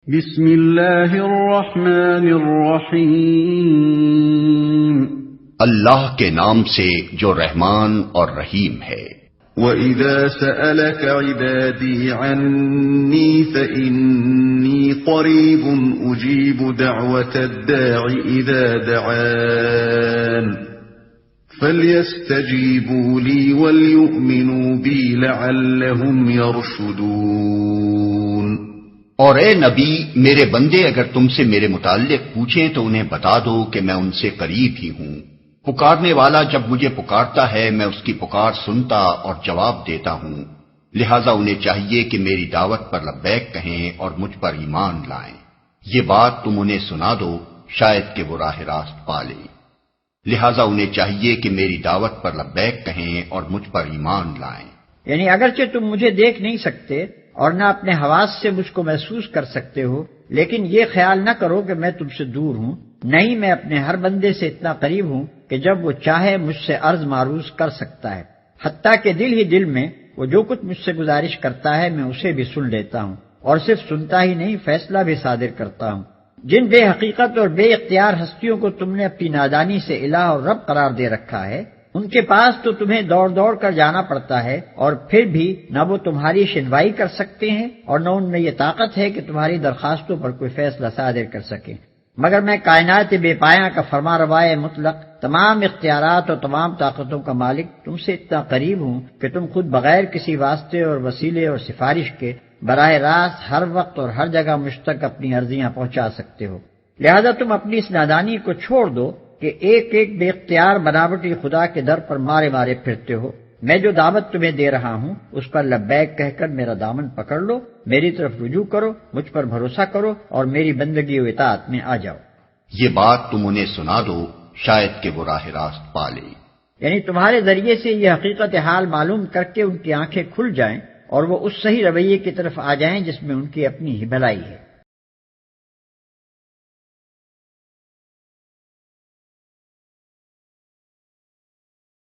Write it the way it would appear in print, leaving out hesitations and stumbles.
بسم اللہ الرحمن الرحیم، اللہ کے نام سے جو رحمان اور رحیم ہے۔ وَإِذَا سَأَلَكَ عِبَادِي عَنِّي فَإِنِّي قَرِيبٌ أُجِيبُ دَعْوَةَ الدَّاعِ إِذَا دَعَانِ فَلْيَسْتَجِيبُوا لِي وَلْيُؤْمِنُوا بِي لَعَلَّهُمْ يَرْشُدُونَ۔ اور اے نبی، میرے بندے اگر تم سے میرے متعلق پوچھیں تو انہیں بتا دو کہ میں ان سے قریب ہی ہوں۔ پکارنے والا جب مجھے پکارتا ہے میں اس کی پکار سنتا اور جواب دیتا ہوں، لہذا انہیں چاہیے کہ میری دعوت پر لبیک کہیں اور مجھ پر ایمان لائیں۔ یہ بات تم انہیں سنا دو، شاید کہ وہ راہ راست پا لیں۔ لہذا انہیں چاہیے کہ میری دعوت پر لبیک کہیں اور مجھ پر ایمان لائیں۔ یعنی اگرچہ تم مجھے دیکھ نہیں سکتے اور نہ اپنے حواس سے مجھ کو محسوس کر سکتے ہو، لیکن یہ خیال نہ کرو کہ میں تم سے دور ہوں، نہیں، میں اپنے ہر بندے سے اتنا قریب ہوں کہ جب وہ چاہے مجھ سے عرض معروض کر سکتا ہے، حتیٰ کہ دل ہی دل میں وہ جو کچھ مجھ سے گزارش کرتا ہے میں اسے بھی سن لیتا ہوں، اور صرف سنتا ہی نہیں، فیصلہ بھی صادر کرتا ہوں۔ جن بے حقیقت اور بے اختیار ہستیوں کو تم نے اپنی نادانی سے الہ اور رب قرار دے رکھا ہے، ان کے پاس تو تمہیں دوڑ دوڑ کر جانا پڑتا ہے، اور پھر بھی نہ وہ تمہاری شنوائی کر سکتے ہیں اور نہ ان میں یہ طاقت ہے کہ تمہاری درخواستوں پر کوئی فیصلہ صادر کر سکیں، مگر میں کائنات بے پایاں کا فرما روائے مطلق، تمام اختیارات اور تمام طاقتوں کا مالک تم سے اتنا قریب ہوں کہ تم خود بغیر کسی واسطے اور وسیلے اور سفارش کے براہ راست ہر وقت اور ہر جگہ مجھ تک اپنی عرضیاں پہنچا سکتے ہو۔ لہذا تم اپنی اس نادانی کو چھوڑ دو کہ ایک ایک بے اختیار بناوٹی خدا کے در پر مارے مارے پھرتے ہو۔ میں جو دعوت تمہیں دے رہا ہوں اس پر لبیک کہہ کر میرا دامن پکڑ لو، میری طرف رجوع کرو، مجھ پر بھروسہ کرو اور میری بندگی و اطاعت میں آ جاؤ۔ یہ بات تم انہیں سنا دو، شاید کہ وہ راہ راست پا لیں۔ یعنی تمہارے ذریعے سے یہ حقیقت حال معلوم کر کے ان کی آنکھیں کھل جائیں اور وہ اس صحیح رویے کی طرف آ جائیں جس میں ان کی اپنی ہی بھلائی ہے۔